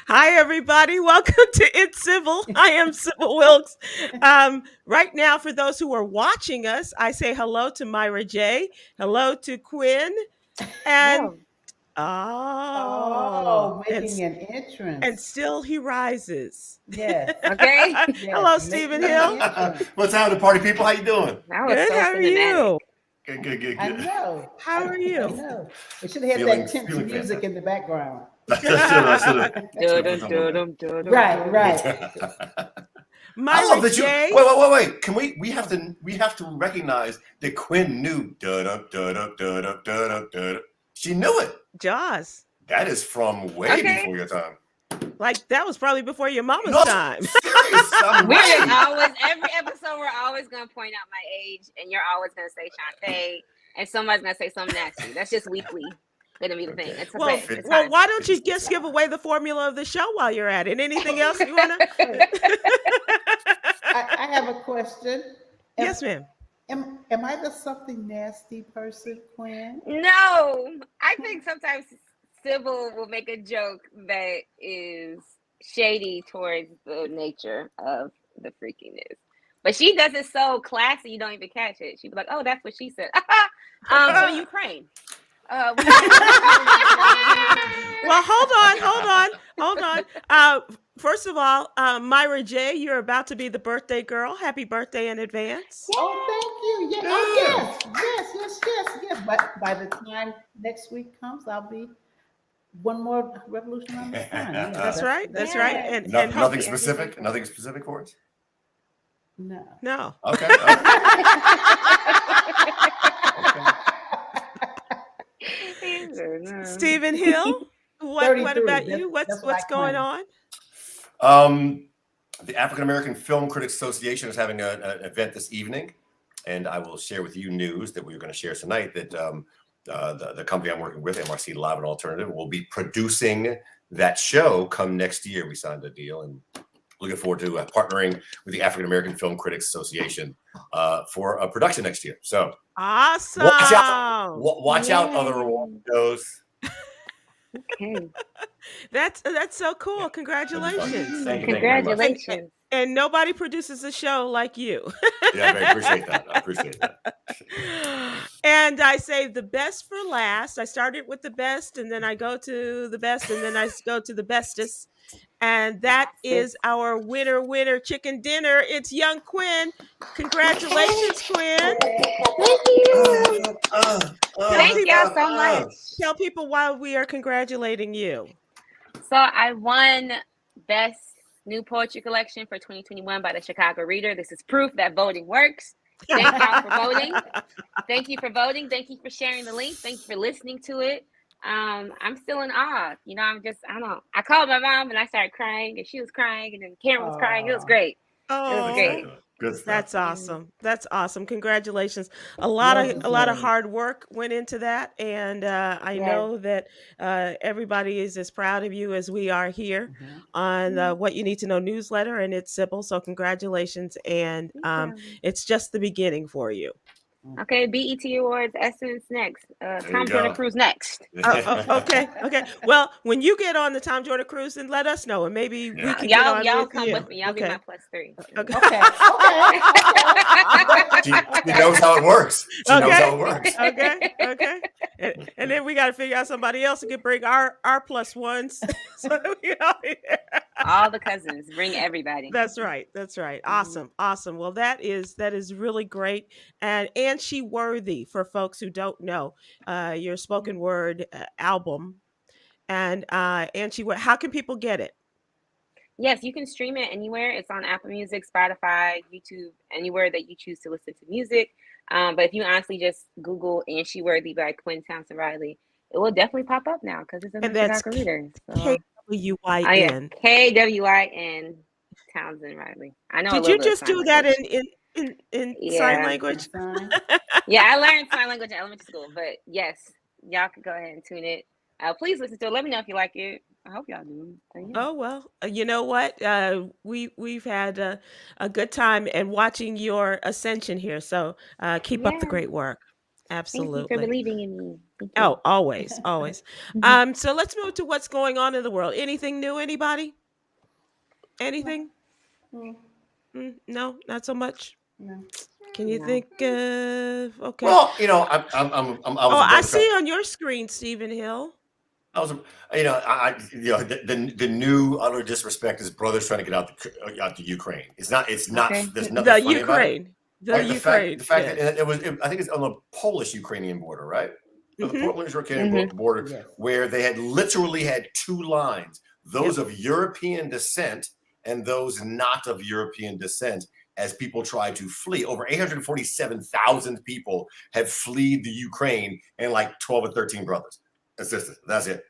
Hi, everybody. Welcome to It's Sybil. I am Sybil Wilkes. Right now, for those who are watching us, I say hello to Myra J. Hello to Kwyn. And Oh, oh, Oh, making an and entrance. still he rises. Yes, okay. yes, Hello, Stephen making an Hill. entrance. What's happening, party people? How you doing? That was Good. so How are cinematic. you? Good, good, good, I good. know. How are I you? know. It should have had that tense Feeling music fantastic. in the background. I should have put Dun, something on dun, dun, dun, Right, dun. right. there. I Myra love that you. J. Wait. Can we have to recognize that Quinn knew. She knew it. Jaws. That is from way Okay. before your time. Like that was probably before your mama's No, time. serious. I'm We're just right. always, every episode, we're always going to point out my age, and you're always going to say Shantae, and somebody's going to say something nasty. That's just weekly going to be the thing. Okay. It's Well, okay. Fit- It's well, fine. why don't you just give away the formula of the show while you're at it? Anything else you wanna? Wait, I have a question. Am, Yes, ma'am. am I the something nasty person, Quinn? No, I think sometimes Sybil will make a joke that is shady towards the nature of the freakiness. But she does it so classy, you don't even catch it. She'd be like, "Oh, that's what she said." So Ukraine. We Well, hold on. First of all, Myra J, you're about to be the birthday girl. Happy birthday in advance. Oh, thank you. Yeah. Oh, yes. By the time next week comes, I'll be one more revolution on the sun. Yes, That's right. That's that's right. yeah. right. And hope Nothing Happy specific. anniversary. Nothing specific for us. No. no. Okay. All right. Okay. Stephen Hill, what 33. about you? That's what I What's going claim. on? The African American Film Critics Association is having an event this evening, and I will share with you news that we're going to share tonight that the company I'm working with, MRC Live and Alternative, will be producing that show come next year. We signed a deal and looking forward to partnering with the African American Film Critics Association for a production next year. So Awesome. watch out, other award shows. Okay. That's so cool. Congratulations. Thank you very much. Congratulations. And nobody produces a show like you. Yeah, I appreciate that. I appreciate that. And I say the best for last. I started with the best, and then I go to the best, and then I go to the bestest. And that is our winner chicken dinner. It's young Kwyn. Congratulations, Kwyn. Thank you. Thank y'all so much. Tell people why we are congratulating you. So I won Best New Poetry Collection for 2021 by the Chicago Reader. This is proof that voting works. Thank y'all for voting. Thank you for voting. Thank you for sharing the link. Thank you for listening to it. I'm still in awe. You know, I don't know. I called my mom and I started crying, and she was crying, and then Karen was crying. It was great. It was Oh, great. Good stuff. that's awesome. That's awesome. Congratulations. A Well lot of deserved. hard work went into that, and I Yes. know that everybody is as proud of you as we are here Mhm. on What You Need to Know newsletter, and it's Sybil. So congratulations, and Thank you. it's just the beginning for you. Okay, BET Awards, Essence next. There you Tom Jordan go. Cruise next. Okay. Well, when you get on the Tom Jordan cruise, then let us know, and maybe we Yeah. can get on Y'all with come you. with me. Y'all be Okay. my +3. Okay. Okay. She knows how it works. She knows how it works. Okay. And then we got to figure out somebody else who can bring our plus ones. So that we all here. All the cousins. Bring everybody. That's right. Awesome. Well, that is really great, and she worthy for folks who don't know your spoken word album, and she. How can people get it? Yes, you can stream it anywhere. It's on Apple Music, Spotify, YouTube, anywhere that you choose to listen to music. But if you honestly just Google "And She Worthy" by Kwyn Townsend Riley, it will definitely pop up now because it's in And the that's Chicago Reader. So, KWYN. KWYN Townsend Riley. I know a Did little you bit of just sign do that language. in sign Yeah. language? Yeah, I learned sign language in elementary school, but yes, y'all can go ahead and tune it. Please listen to it. Let me know if you like it. I hope y'all do. So, yeah. Oh well, you know what? We've had a good time and watching your ascension here. So keep up the Yeah. great work. Thank you for Absolutely. believing in me. Thank you. Oh, always, always. So let's move to what's going on in the world. Anything new? Anybody? Anything? Mm, No, not so much. no. Can you No. think of? Okay. Well, I was Oh, a I brother see trying. on your screen, Stephen Hill. I was, the new utter disrespect is brothers trying to get out to Ukraine. It's not. Okay. There's nothing The funny about it. Ukraine. The Right? Ukraine. The fact Yes. that I think it's on the Polish-Ukrainian border, right? Or the Hmm. Polish-Ukrainian border, Yes. where they had literally had two lines: those Yep. of European descent and those not of European descent. As people tried to flee, over 847,000 people have fled the Ukraine, and like 12 or 13 brothers and sisters. That's it.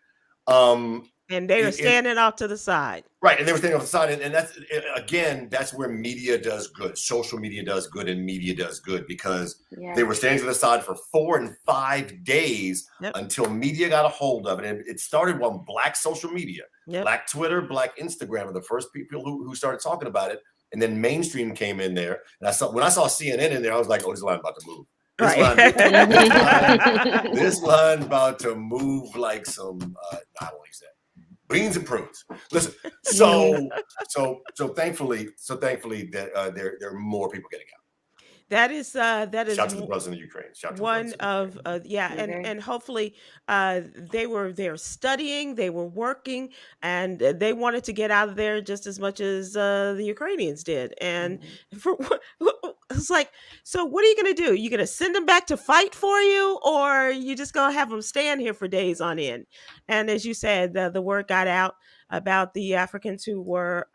Um, And they are it, it standing off to the side. Right, and they were standing off the side, and that's again, that's where media does good. Social media does good, and media does good because Yeah. they were standing to the side for 4 and 5 days Yep. until media got a hold of it, and it started on Black social media, Yep. Black Twitter, Black Instagram, are the first people who started talking about it, and then mainstream came in there, and when I saw CNN in there, I was like, oh, this line's about to move. This line's about to move like some. I won't use that. Beans and prunes. Listen, so thankfully that there are more people getting out. That is Shout to the brothers in the Ukraine. one of and hopefully they're studying, they were working, and they wanted to get out of there just as much as the Ukrainians did. And for it's like, so what are you going to do? You going to send them back to fight for you, or you just going to have them stand here for days on end? And as you said, the word got out about the Africans who were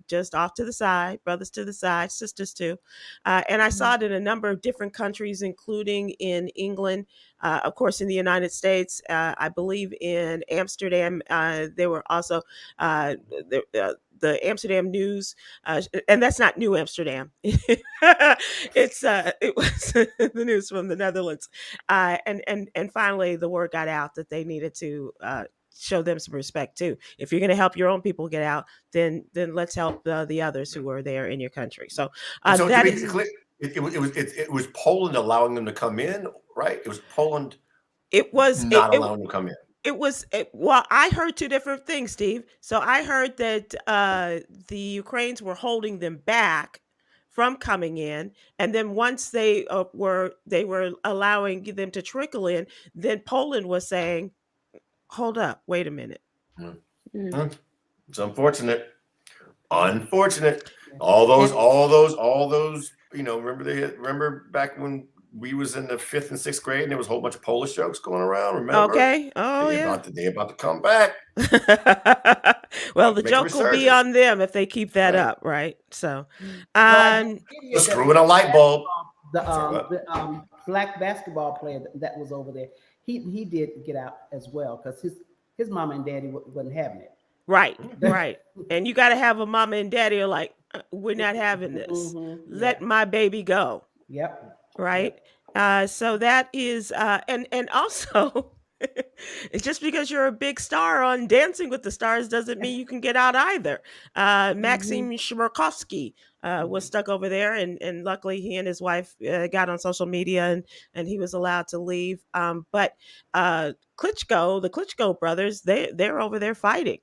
just off to the side, brothers to the side, sisters too. And I saw it in a number of different countries, including in England, of course, in the United States. I believe in Amsterdam, there were also the Amsterdam News, and that's not New Amsterdam. It was the news from the Netherlands, and finally the word got out that they needed to show them some respect too. If you're going to help your own people get out, then let's help the others who are there in your country. So, So that to be is. clear, it was Poland allowing them to come in, right? It was Poland It was not allowing them to come in. Well, I heard two different things, Steve. So I heard that the Ukrainians were holding them back from coming in, and then once they were allowing them to trickle in, then Poland was saying, hold up, wait a minute. It's unfortunate. All those, remember back when we was in the 5th and 6th grade and there was a whole bunch of Polish jokes going around, remember? Okay. Oh, They're about to come back. Well, the joke will be on them if they keep that up, right? So, screwing a light bulb. The black basketball player that was over there, he did get out as well because his mom and daddy wasn't having it. Right. And you got to have a mama and daddy are like, we're not having this. Let my baby go. Yep. Right. So that is, and also, it's just because you're a big star on Dancing with the Stars doesn't mean you can get out either. Maxim Shmerkovsky was stuck over there, and luckily he and his wife got on social media and he was allowed to leave. But the Klitschko brothers, they're over there fighting.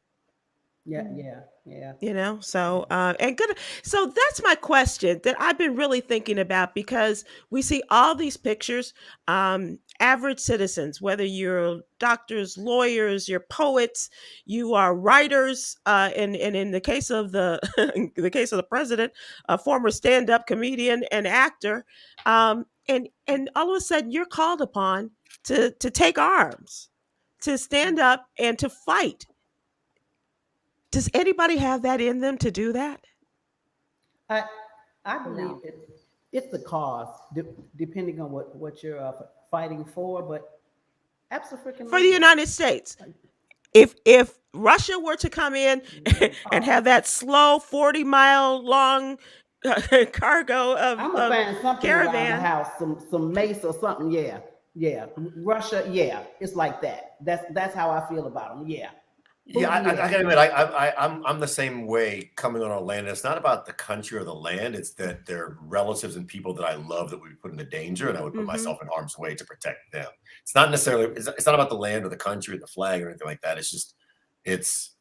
Yeah. So and good. So that's my question that I've been really thinking about, because we see all these pictures, average citizens, whether you're doctors, lawyers, you're poets, you are writers, and in the case of in the case of the president, a former stand-up comedian and actor, and all of a sudden you're called upon to take arms, to stand up and to fight. Does anybody have that in them to do that? I believe it's the cause, depending on what you're fighting for, but absolutely for the United States. If Russia were to come in and have that slow 40-mile long cargo of I'm gonna find something caravan around the house, some mace or something. Yeah. Russia, yeah, it's like that. That's how I feel about them. Yeah. Yeah, I Yeah. gotta admit, I'm the same way coming on our land. It's not about the country or the land. It's that they're relatives and people that I love that would be put into danger, and I would put myself in harm's way to protect them. It's not necessarily. It's not about the land or the country or the flag or anything like that. It's just, it's,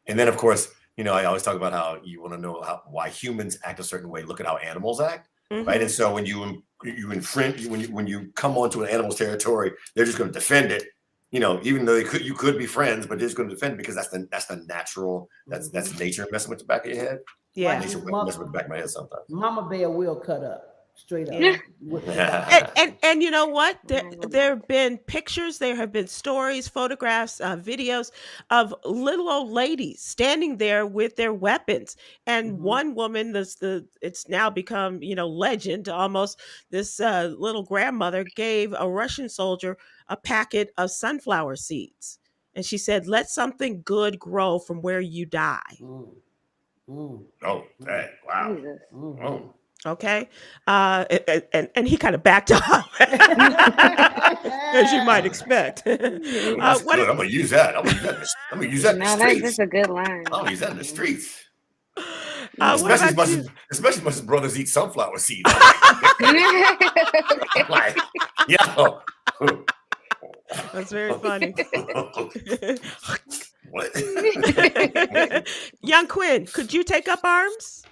and then of course, I always talk about how you want to know why humans act a certain way. Look at how animals act, right? And so when you infringe, when you come onto an animal's territory, they're just going to defend it. Even though you could be friends, but they're just going to defend it because that's the natural, that's nature messing with the back of your head. Yeah. Nature messing with the back of my head sometimes. Mama Bear will cut up straight up. Yeah. And you know what? There have been pictures, there have been stories, photographs, videos of little old ladies standing there with their weapons. And one woman, it's now become legend almost. This little grandmother gave a Russian soldier a packet of sunflower seeds, and she said, "Let something good grow from where you die." Oh, dang, wow. Oh. Okay. And he kind of backed off, as you might expect. That's good. I'm gonna use that. I'm gonna use that in the streets. That's a good line. I'm gonna use that in the streets. Especially as much as brothers eat sunflower seeds. Like, yo. That's very funny. What? Young Kwyn, could you take up arms?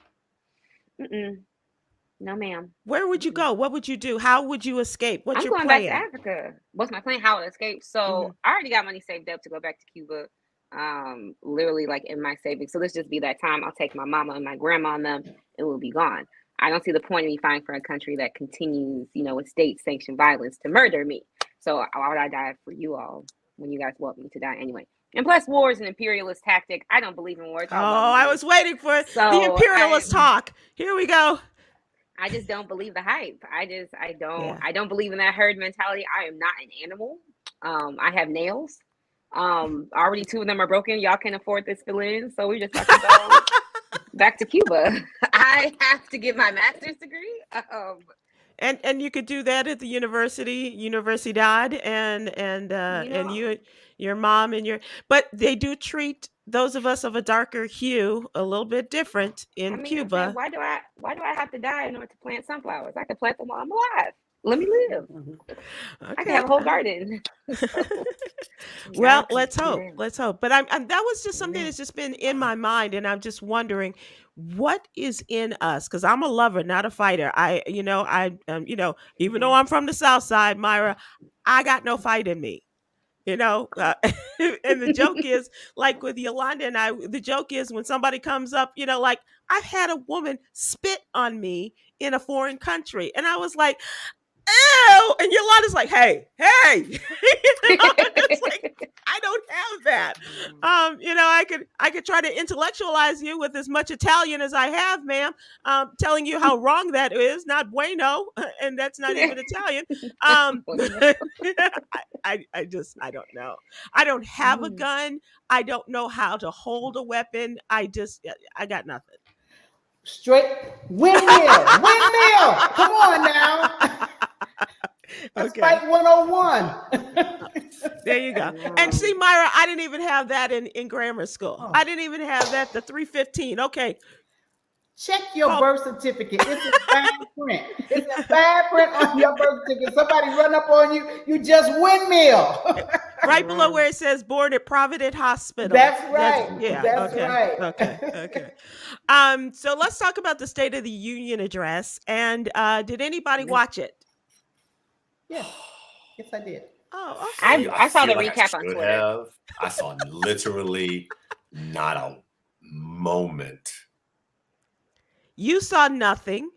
No, ma'am. Where would you go? What would you do? How would you escape? What's your going plan? back to Africa. What's my plan? How to escape? So I already got money saved up to go back to Cuba. Literally like in my savings. So let's just be that time. I'll take my mama and my grandma and them, and we'll be gone. I don't see the point of me fighting for a country that continues, with state-sanctioned violence to murder me. So why would I die for you all when you guys want me to die anyway? And plus, war is an imperialist tactic. I don't believe in war. I was waiting for the imperialist talk. Here we go. I just don't believe the hype. I don't believe in that herd mentality. I am not an animal. I have nails. Already 2 of them are broken. Y'all can't afford this fill-in, so we just have to go back to Cuba. I have to get my master's degree. And you could do that at the Universidad, and you, your mom, but they do treat those of us of a darker hue a little bit different in Cuba. Why do I have to die in order to plant sunflowers? I can plant them while I'm alive. Let me live. Okay. I can have a whole garden. Well, let's hope. But that was just something that's just been in my mind, and I'm just wondering what is in us, because I'm a lover, not a fighter. Even though I'm from the South Side, Myra, I got no fight in me. And the joke is, like with Yolanda and I, the joke is when somebody comes up, like I've had a woman spit on me in a foreign country, and I was like, ew, and Yolanda's like, hey. It's like, I don't have that. I could try to intellectualize you with as much Italian as I have, ma'am, telling you how wrong that is, not bueno, and that's not even Italian. I don't know. I don't have a gun. I don't know how to hold a weapon. I got nothing. Straight windmill. Come on now. That's fight 101. There you go. And see, Myra, I didn't even have that in grammar school. I didn't even have that, the 315. Okay. Check your birth certificate. It's in fine print. It's in fine print on your birth certificate. Somebody run up on you, you just windmill. Right below where it says born at Providence Hospital. That's right. That's right. Okay. So let's talk about the State of the Union address. And did anybody watch it? Yes, I did. Oh, okay. I saw the recap on Twitter. I saw literally not a moment. You saw nothing.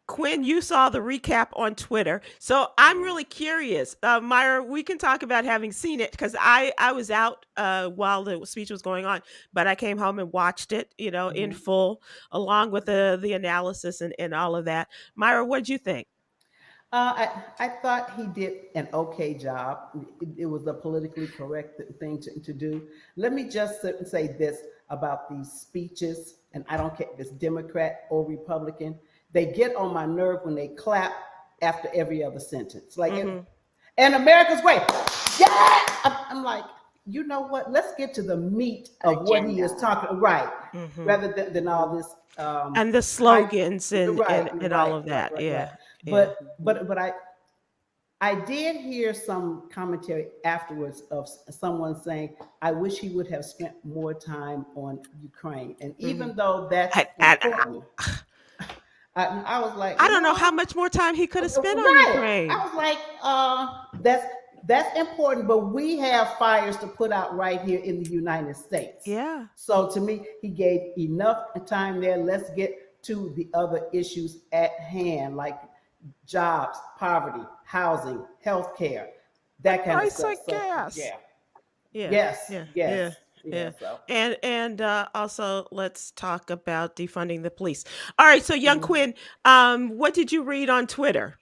Kwyn, you saw the recap on Twitter. So I'm really curious. Myra, we can talk about having seen it, because I was out while the speech was going on, but I came home and watched it, in full, along with the analysis and all of that. Myra, what did you think? I thought he did an okay job. It was a politically correct thing to do. Let me just say this about these speeches, and I don't care if it's Democrat or Republican. They get on my nerve when they clap after every other sentence. Like, and America's great. Yeah! I'm like, you know what? Let's get to the meat of what he is talking, right? Rather than all this and the slogans and all of that. Right. Yeah. But I did hear some commentary afterwards of someone saying, I wish he would have spent more time on Ukraine. And even though that's important, I was like, I don't know how much more time he could have spent on Ukraine. I was like, that's important, but we have fires to put out right here in the United States. Yeah. So to me, he gave enough time there. Let's get to the other issues at hand, like jobs, poverty, housing, healthcare, that kind of stuff. Like gas. Yes. So. And also let's talk about defunding the police. All right, so young Kwyn, what did you read on Twitter?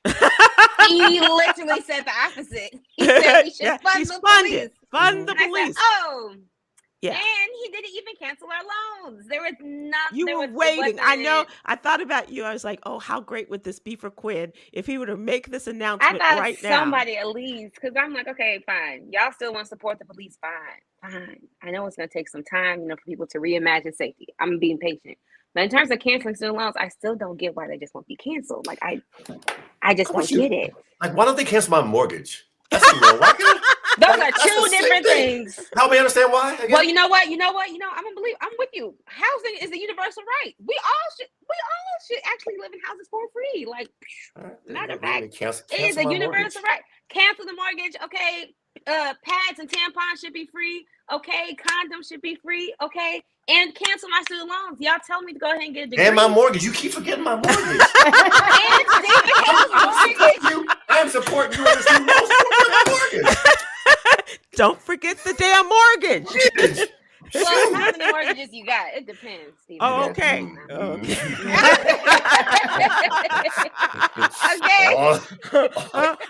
He literally said the opposite. He said we should fund the police. Fund the police. Oh, yeah. And he didn't even cancel our loans. There was nothing. You were waiting. I know. I thought about you. I was like, oh, how great would this be for Kwyn if he were to make this announcement right now? Somebody at least, because I'm like, okay, fine. Y'all still want to support the police? Fine. I know it's going to take some time, for people to reimagine safety. I'm being patient. But in terms of canceling student loans, I still don't get why they just won't be canceled. Like, I just don't get it. Like, why don't they cancel my mortgage? That's Those are two different things. Help me understand why. Again? Well, you know what? I'm with you. Housing is a universal right. We all should actually live in houses for free. Like, matter of fact, it is a universal right. Cancel the mortgage, okay? Pads and tampons should be free, okay? Condoms should be free, okay? And cancel my student loans. Y'all tell me to go ahead and get a degree. And my mortgage. You keep forgetting my mortgage. I'm supporting you on the student loans. Mortgage. Don't forget the damn mortgage. Well, how many mortgages you got? It depends, Steve. Oh, okay. Okay.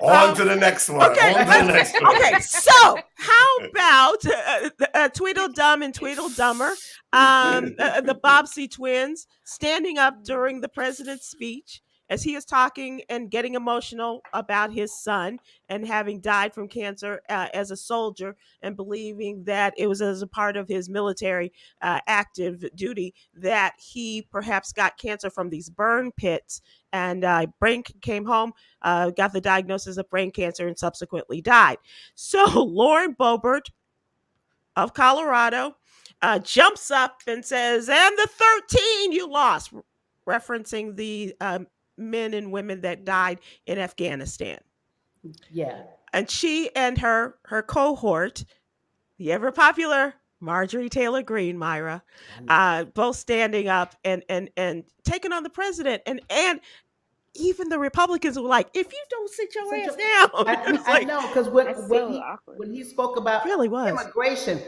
On to the next one. Okay. Okay. So, how about Tweedledum and Tweedledummer, the Bobbsey twins, standing up during the president's speech as he is talking and getting emotional about his son and having died from cancer as a soldier, and believing that it was as a part of his military active duty that he perhaps got cancer from these burn pits, and came home, got the diagnosis of brain cancer, and subsequently died. So Lauren Boebert of Colorado jumps up and says, and the 13 you lost, referencing the men and women that died in Afghanistan. Yeah. And she and her cohort, the ever popular Marjorie Taylor Greene, Myra, both standing up and taking on the president, and even the Republicans were like, if you don't sit your ass down. I know, because when he spoke about really was immigration,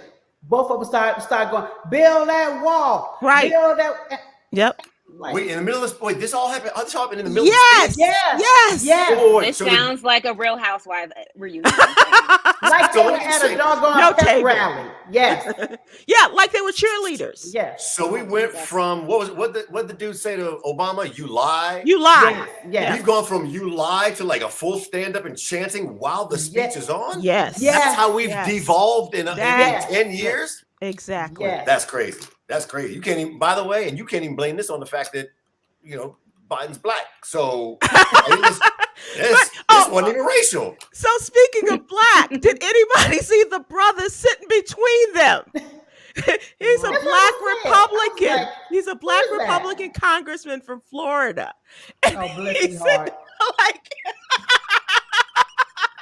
both of them started going, build that wall. Right. Build that. Yep. Wait, in the middle of this, this all happened in the middle of this? Yes. This sounds like a Real Housewives reunion. Like they were at a doggone pep rally. Yes. Yeah, like they were cheerleaders. Yes. So we went from, what the dude say to Obama? You lie? You lie. Yes. We've gone from you lie to like a full stand up and chanting while the speech is on? Yes. That's how we've devolved in 10 years? Exactly. Yes. That's crazy. That's crazy. You can't even, by the way, and you can't even blame this on the fact that, Biden's black. So this wasn't even racial. So speaking of black, did anybody see the brother sitting between them? He's a black Republican. He's a black Republican congressman from Florida. Oh, bless his heart.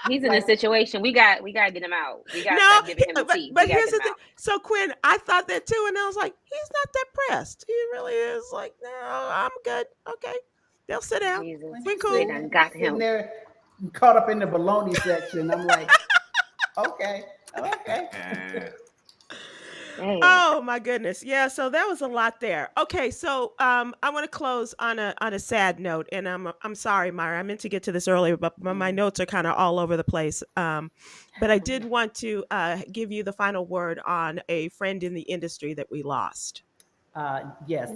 He's in a situation. We got to get him out. We got to start giving him a tea. But here's the thing. So Kwyn, I thought that too, and I was like, he's not that pressed. He really is like, no, I'm good. Okay, they'll sit down. We cool. They done got him. There, caught up in the baloney section. I'm like, okay. Oh my goodness. Yeah, so there was a lot there. Okay, so I want to close on a sad note, and I'm sorry, Myra. I meant to get to this earlier, but my notes are kind of all over the place. But I did want to give you the final word on a friend in the industry that we lost. Yes.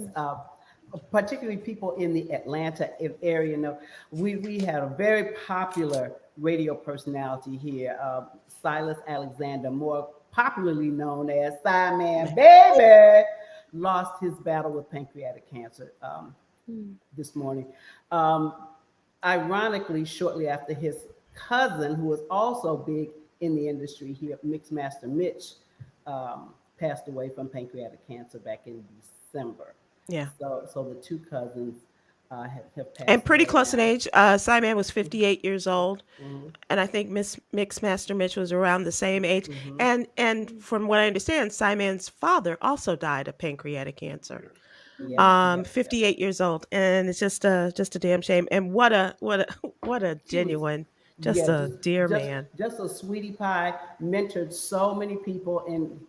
Particularly people in the Atlanta area. We had a very popular radio personality here, Silas Alexander, more popularly known as Sideman Baby, lost his battle with pancreatic cancer this morning. Ironically, shortly after his cousin, who was also big in the industry here, Mixmaster Mitch, passed away from pancreatic cancer back in December. Yeah. So the two cousins have passed And pretty away close in now. age. Simon was 58 years old. Mhm, And I think Miss Mixmaster Mitch was around the same age. mhm. And from what I understand, Simon's father also died of pancreatic cancer. Yep, yep, 58 years old, and it's just a damn shame. And what a He was, genuine, just yeah, a dear just man. just a sweetie pie. Mentored so many people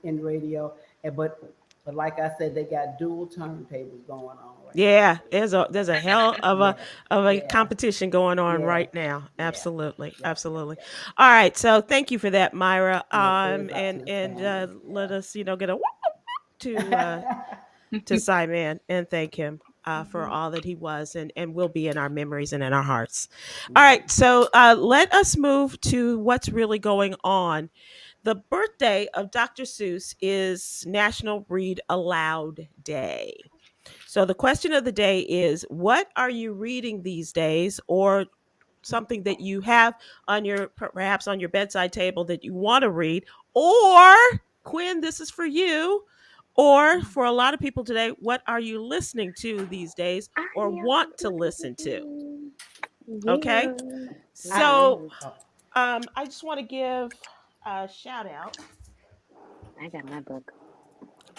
in radio, but like I said, they got dual turntables going on right Yeah, now. there's a hell of Yeah, a yeah, competition going on yeah, right now. yeah, Absolutely, yeah, yeah, absolutely. yeah. All right, so thank you for that, Myra. My prayers out to And his family. let us get a whoop Yeah. to Simon and thank him for Mhm, all that he was and will be in our memories and in our hearts. All mhm. right, so let us move to what's really going on. The birthday of Dr. Seuss is National Read Aloud Day. So the question of the day is, what are you reading these days, or something that you have on your perhaps on your bedside table that you want to read, or Kwyn, this is for you, or for a lot of people today, what are you listening to these days I or want to listen to? am. Okay, Yeah. I, so oh, I just want to give a shout out I got my book.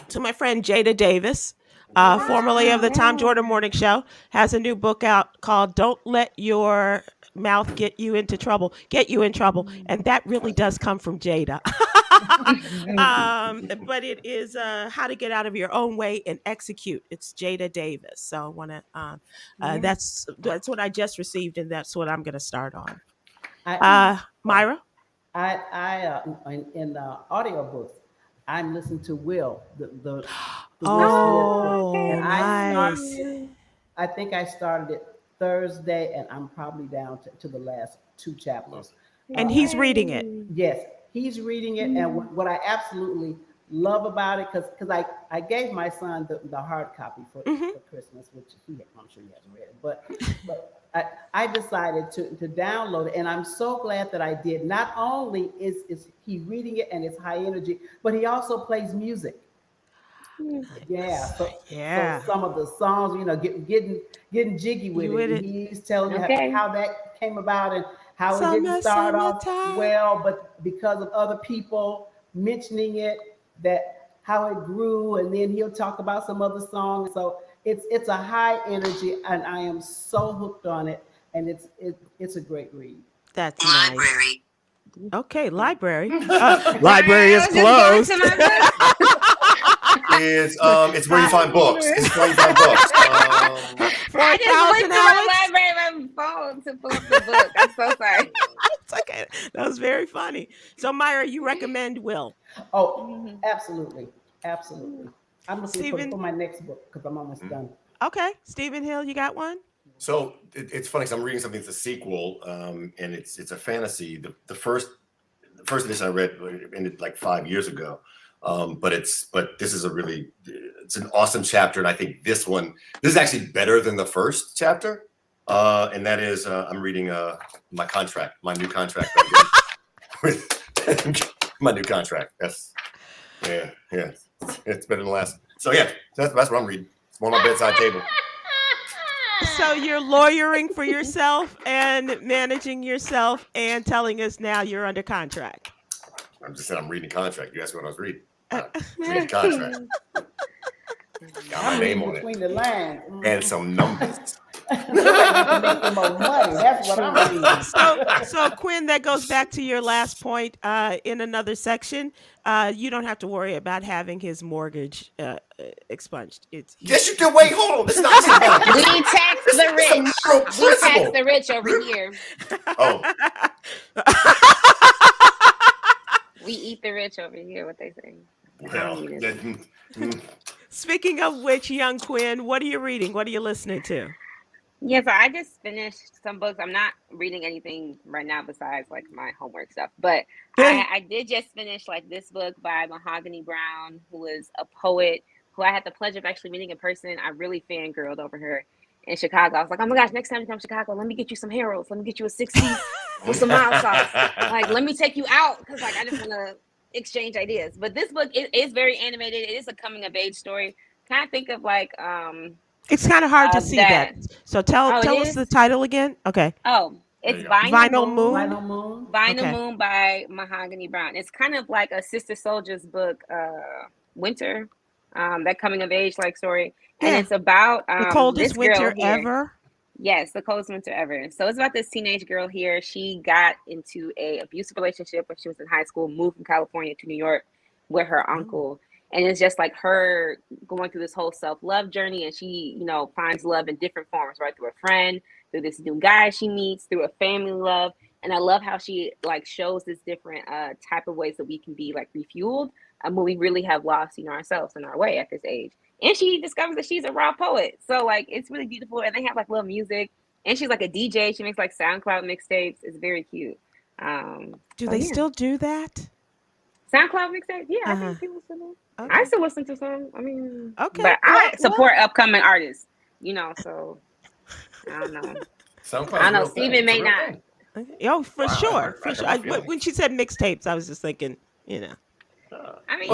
to my friend Jada Davis, formerly of Oh, the Tom Jordan yeah. Morning Show, has a new book out called "Don't Let Your Mouth Get You Into Trouble," get you in trouble, and that really does come from Jada. But it is How to Get Out of Your Own Way and Execute. It's Jada Davis. So I want to. Yeah. That's what I just received, and that's what I'm going to start on. I, oh, Myra. in audiobooks, I'm listening to the Will Smith book, Oh, and Oh, okay. nice. I think I started it Thursday, and I'm probably down to the last two chapters. And I he's reading it. Yay. Yes, he's reading it, and what I absolutely love about it, because I gave my son the hard copy Hmm. for Christmas, which I'm sure he hasn't read it, but I decided to download it, and I'm so glad that I did. Not only is he reading it and it's high energy, but he also plays music. Yeah, so Yeah. some of the songs, getting jiggy with You it, with and it? he's telling you Okay. how that came about and how it didn't start off Summertime. well, but because of other people mentioning it, that how it grew, and then he'll talk about some other songs. So it's a high energy, and I am so hooked on it, and it's a great read. That's nice. Okay, library. Library Sorry, I is was just going closed. to my book. It's where you find books. It's where you find books. I just went 4,000, to my Alex. library on my phone to pull up the book. I'm so sorry. It's okay. That was very funny. So, Myra, you recommend Will. Oh, Mhm. absolutely, absolutely. I'm looking for Stephen. my next book because I'm almost done. Okay. Stephen Hill, you got one? So it's funny because I'm reading something that's a sequel, and it's a fantasy. The first edition I read ended like 5 years ago, but this is it's an awesome chapter, and I think this is actually better than the first chapter, and that is I'm reading my new contract with my new contract. Yeah, it's better than the last. So yeah, that's what I'm reading. It's on my bedside table. So you're lawyering for yourself and managing yourself and telling us now you're under contract. I'm just saying I'm reading a contract. You asked me what I was reading. Uh, Reading contract. Got my I'm name reading on it. between the lines. And some numbers. Somebody needs to make some more money. That's what I'm reading. So Kwyn, that goes back to your last point in another section. You don't have to worry about having his mortgage expunged. Yes, you do. Wait, hold on. It's not about We tax the It's a rich. matter of We tax principle. the rich over here. Oh, We eat the rich over here. What they say. well. Speaking of which, young Kwyn, what are you reading? What are you listening to? Yeah, so I just finished some books. I'm not reading anything right now besides like my homework stuff. But I did just finish like this book by Mahogany Brown, who is a poet who I had the pleasure of actually meeting in person. I really fangirled over her in Chicago. I was like, oh my gosh, next time you come to Chicago, let me get you some Harold's. Let me get you a 6 piece with some mild sauce. Like, let me take you out because like I just want to exchange ideas. But this book is very animated. It is a coming of age story. Kind of think of like It's kind of hard to see that. So tell us the title again. Okay. Oh, it's Vinyl Moon. Vinyl Moon. Vinyl Moon by Mahogany Brown. It's kind of like a Sister Soldier's book, Winter, that coming of age like story, and it's about the coldest winter ever. Yes, the coldest winter ever. So it's about this teenage girl here. She got into a abusive relationship when she was in high school, moved from California to New York with her uncle. And it's just like her going through this whole self-love journey. And she, you know, finds love in different forms, right? Through a friend, through this new guy she meets, through a family love. And I love how she like shows this different type of ways that we can be like refueled when we really have lost, you know, ourselves in our way at this age. And she discovers that she's a raw poet. So like, it's really beautiful. And they have like little music. And she's like a DJ. She makes like SoundCloud mixtapes. It's very cute. Do they still do that? SoundCloud mixtapes? Yeah, I think people still do. Okay. I still listen to some. I mean, okay, but I support upcoming artists, you know. So I don't know. SoundCloud. I don't know. Steven may not. Okay. Oh, for sure, for sure. When she said mixtapes, I was just thinking, you know. I mean,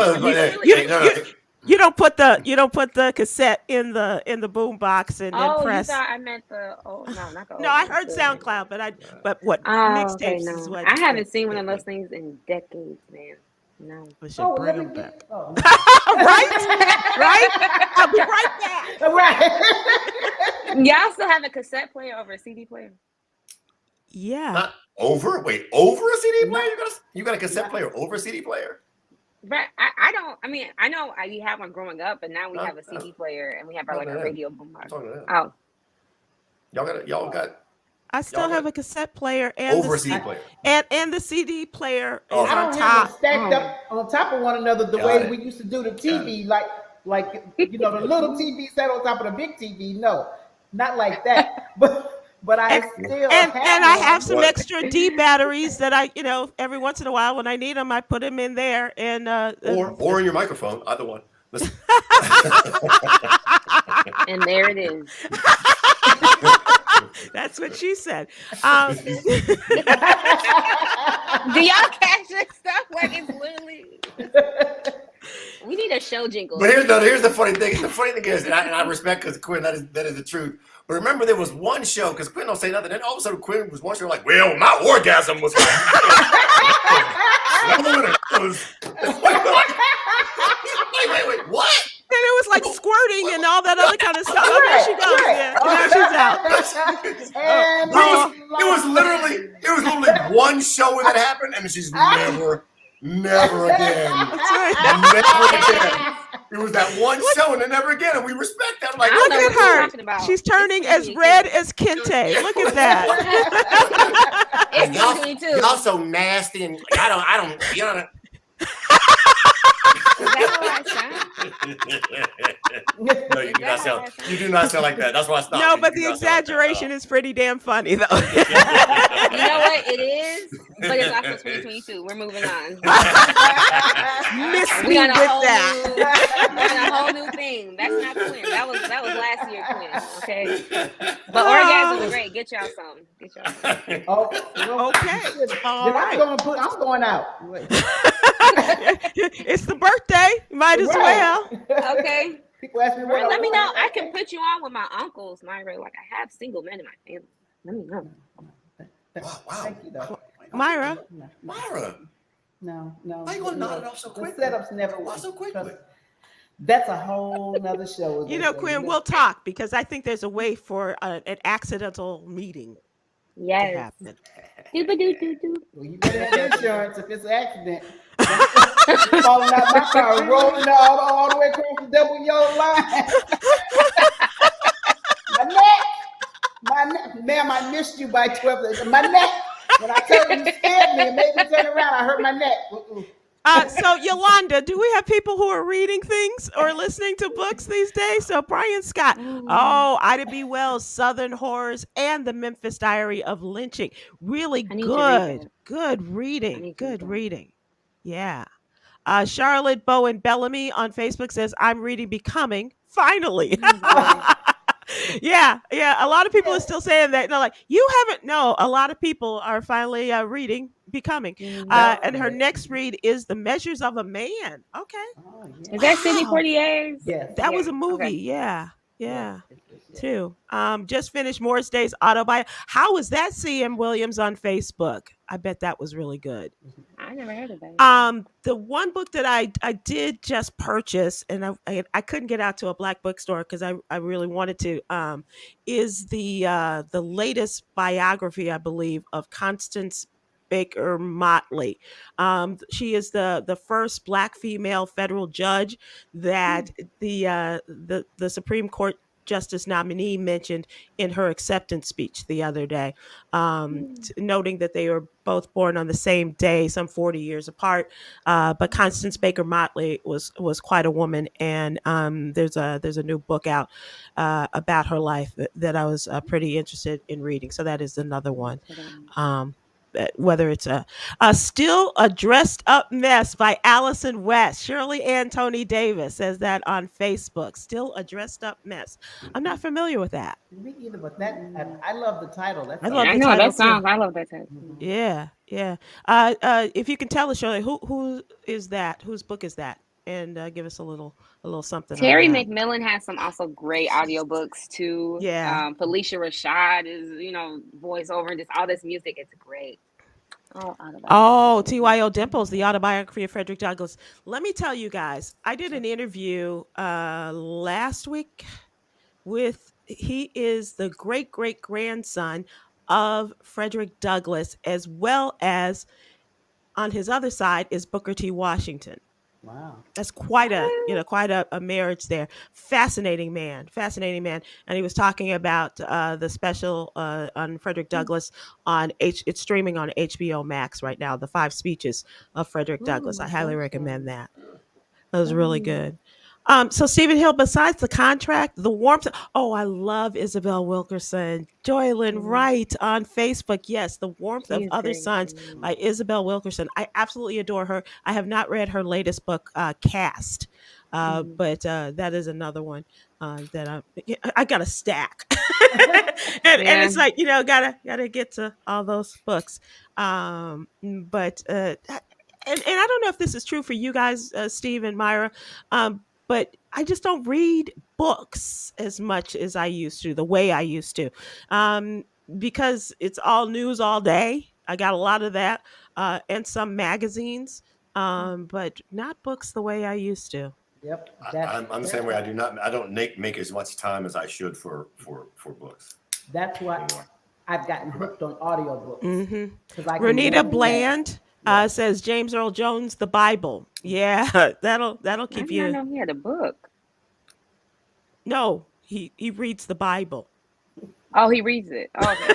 you don't put the cassette in the boom box and then press. Oh, you thought I meant the not the. No, I heard SoundCloud, but what mixtapes is what I haven't seen one of those things in decades, man. No. We should bring them back. Right? I'll be right back. Right. Y'all still have a cassette player over a CD player? Yeah. Not over? Wait, over a CD player? You got a cassette player over a CD player? Right. I don't. I mean, I know you had one growing up, but now we have a CD player and we have like a radio boombox. Oh. Y'all got. I still have a cassette player and over a CD player. And the CD player is on top. Have them stacked up on top of one another the way we used to do the TV, like you know, the little TV set on top of the big TV. No, not like that. But I still I have some extra D batteries that I, you know, every once in a while when I need them, I put them in there and or in your microphone, either one. And there it is. That's what she said. Do y'all catch this stuff? Like it's literally. We need a show jingle. But here's the funny thing. The funny thing is, and I respect because Kwyn, that is the truth. But remember, there was one show because Kwyn don't say nothing. Then all of a sudden, Kwyn was one show like, well, my orgasm was. Wait, what? And it was like squirting and all that other kind of stuff. Oh, there she goes. Yeah, now she's out. It was literally one show where that happened, and she's never again. Never again. It was that one show, and then never again. And we respect that. I'm like, look at her. She's turning as red as Kente. Look at that. Y'all so nasty, and I don't, you know. Is that how I sound? No, you do not sound like that. That's why I stopped. No, but the exaggeration is pretty damn funny, though. You know what? It is, but it's also 2022. We're moving on. Miss me with that. We're on a whole new thing. That's not Kwyn. That was last year Kwyn. Okay, but orgasm is great. Get y'all some. Okay. All right. I'm going out. It's the birthday. Might as well. Okay. People ask me what let me know. I can put you on with my uncles, Myra. Like I have single men in my family. Let me know. Wow. Thank you, though. Myra. No. Why you gonna nod it off so quick? The setup's never worked so quickly. That's a whole nother show. You know, Kwyn, we'll talk because I think there's a way for an accidental meeting. Yes. To happen. Well, you better have insurance if it's an accident. Falling out my car, rolling all the way across the double yellow line. My neck. Ma'am, I missed you by 12. My neck. When I tell you scared me and made me turn around, I hurt my neck. So Yolanda, do we have people who are reading things or listening to books these days? So Brian Scott, oh, Ida B. Wells, Southern Horrors, and the Memphis Diary of Lynching. Really I need to read that. good I reading, need to read good that. reading. Yeah. Charlotte Bowen Bellamy on Facebook says, I'm reading Becoming, finally. Yeah, yeah. A lot of people are still saying that. They're like, you haven't. No, a lot of people are finally reading Becoming. And her next read is The Measures of a Man. Okay. Oh, Is yeah. that Sidney Wow. Poitier's? Yes. That was Yeah. a movie. Okay. Yeah. Yes. Yeah. Yes. Too. Just finished Morris Day's autobiography. How was that, C.M. Williams on Facebook? I bet that was really good. I never heard of that. The one book that I did just purchase, and I couldn't get out to a black bookstore because I really wanted to, is the latest biography, I believe, of Constance Baker Motley. She is the first black female federal judge that the Supreme Court justice nominee mentioned in her acceptance speech the other day, noting that they were both born on the same day, some 40 years apart. But Constance Baker Motley was quite a woman, and there's a new book out about her life that I was pretty interested in reading. So that is another one. Whether it's Still a Dressed Up Mess by Allison West. Shirley Ann Tony Davis says that on Facebook. Still a Dressed Up Mess. I'm not familiar with that. Me either, but I love the title. That's I love I the know title that song. too. I love that title. Yeah, yeah. If you can tell us, Shirley, who is that? Whose book is that? And give us a little something on Terry that. McMillan has some also great audiobooks too. Yeah. Felicia Rashad is, voiceover and just all this music. It's great. Oh, TYO Dimples, the autobiography of Frederick Douglass. Let me tell you guys, I did an interview last week with, he is the great great grandson of Frederick Douglass, as well as on his other side is Booker T. Washington. wow. That's quite a marriage there. Fascinating man, fascinating man. And he was talking about the special on Frederick Douglass it's streaming on HBO Max right now. The 5 speeches of Frederick Douglass. I highly recommend that. That was really good. So Stephen Hill, besides the contract, the warmth. Oh, I love Isabel Wilkerson. Joylyn Wright on Facebook. Yes, The Warmth of She's Other great. Suns by Isabel Wilkerson. I absolutely adore her. I have not read her latest book, Cast, but that is another one that I got a stack, and it's like gotta get to all those books. But and I don't know if this is true for you guys, Steve and Myra, but I just don't read books as much as I used to, the way I used to, because it's all news all day. I got a lot of that, and some magazines, but not books the way I used to. Yep. I'm the same way. I don't make as much time as I should for books. That's why I've gotten hooked on audiobooks. Mm-hmm. I Renita Bland says James Earl Jones, the Bible. Yeah, that'll keep you. I know he had a book. No, he reads the Bible. Oh, he reads it. Oh, okay.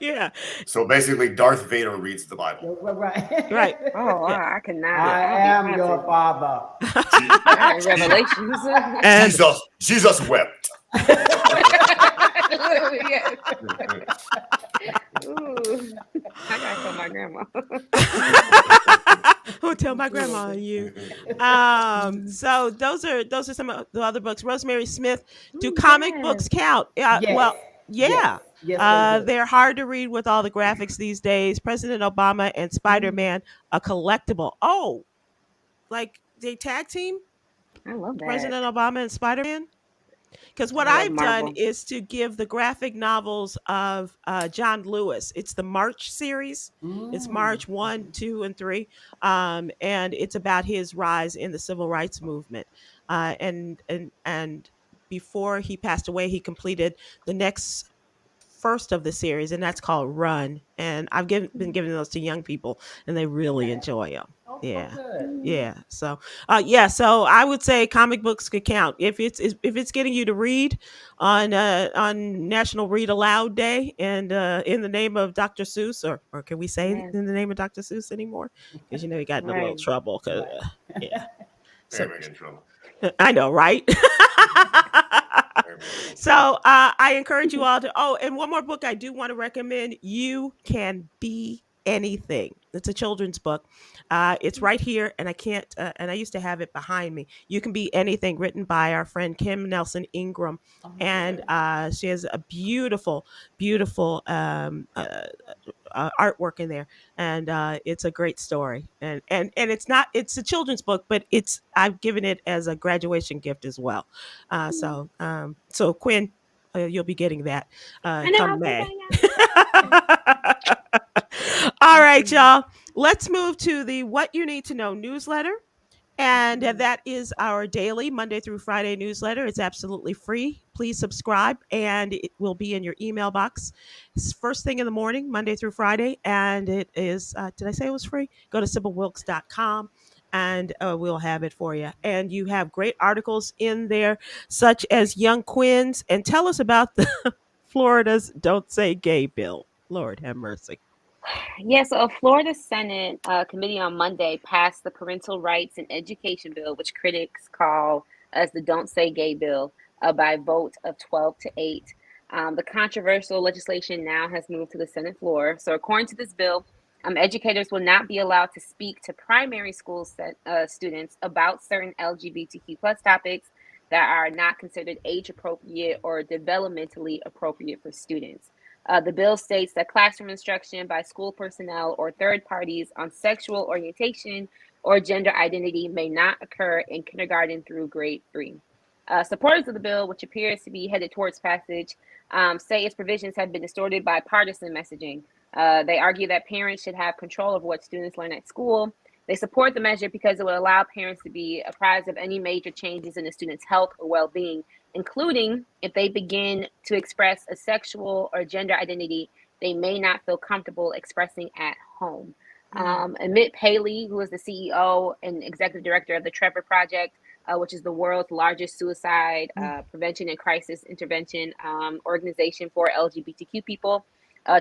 Yeah. So basically, Darth Vader reads the Bible. Right. Right. Oh, wow, I cannot. I am your father. Revelations. And Jesus wept. Yes. Ooh, I gotta tell my grandma. who'll tell my grandma and you. So those are some of the other books. Rosemary Smith, do comic books count? Well, yeah. Yes, they're hard to read with all the graphics these days. President Obama and Spider-Man, a collectible. Oh, like they tag team? I love that. President Obama and Spider-Man? Because what I've done is to give the graphic novels of John Lewis. It's the March series. It's March 1, 2, and 3. And it's about his rise in the civil rights movement. And before he passed away, he completed the next first of the series, and that's called Run. And I've been giving those to young people, and they really enjoy them. Oh, Yeah. good. Yeah. So, so I would say comic books could count if it's getting you to read on National Read Aloud Day, and in the name of Dr. Seuss, or can we say Yes. in the name of Dr. Seuss anymore? Because he got in a little Right. trouble. 'Cause, Right. yeah. So Very big in trouble. I know, right? Very big in trouble. So I encourage you all to. Oh, and one more book I do want to recommend. You Can Be Anything. It's a children's book. It's right here, and I can't. And I used to have it behind me. You Can Be Anything, written by our friend Kim Nelson Ingram, Oh, and good. she has a beautiful, beautiful artwork in there, and it's a great story. And it's not. It's a children's book, but I've given it as a graduation gift as well. So Kwyn, you'll be getting that I know. come I'll put May. that out. All right, y'all. Let's move to the What You Need to Know newsletter. And that is our daily Monday through Friday newsletter. It's absolutely free. Please subscribe, and it will be in your email box. It's first thing in the morning, Monday through Friday. And it is, did I say it was free? Go to SybilWilkes.com, and we'll have it for you. And you have great articles in there, such as Young Quins. And tell us about the Florida's Don't Say Gay bill. Lord have mercy. Yes, a Florida Senate committee on Monday passed the Parental Rights and Education Bill, which critics call as the Don't Say Gay bill, by a vote of 12 to 8. The controversial legislation now has moved to the Senate floor. So, according to this bill, educators will not be allowed to speak to primary school students about certain LGBTQ plus topics that are not considered age appropriate or developmentally appropriate for students. The bill states that classroom instruction by school personnel or third parties on sexual orientation or gender identity may not occur in kindergarten through grade 3. Supporters of the bill, which appears to be headed towards passage, say its provisions have been distorted by partisan messaging. They argue that parents should have control over what students learn at school. They support the measure because it would allow parents to be apprised of any major changes in the student's health or well-being, including if they begin to express a sexual or gender identity they may not feel comfortable expressing at home. Amit Paley, who is the CEO and executive director of the Trevor Project, which is the world's largest suicide prevention and crisis intervention organization for LGBTQ people,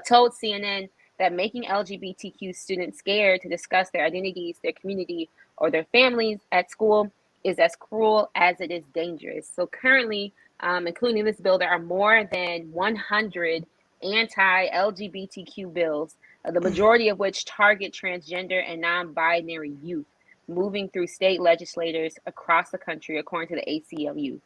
told CNN that making LGBTQ students scared to discuss their identities, their community, or their families at school is as cruel as it is dangerous. So currently, including this bill, there are more than 100 anti-LGBTQ bills, the majority of which target transgender and non-binary youth, moving through state legislators across the country, according to the ACLU.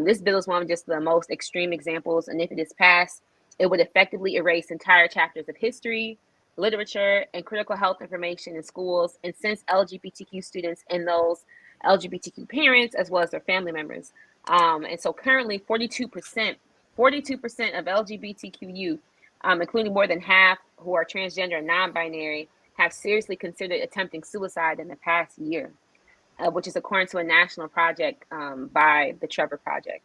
This bill is one of just the most extreme examples, and if it is passed, it would effectively erase entire chapters of history, literature, and critical health information in schools and since LGBTQ students and those LGBTQ parents as well as their family members. And so currently 42% of LGBTQ youth, including more than half who are transgender and non-binary, have seriously considered attempting suicide in the past year, which is according to a national project by the Trevor Project.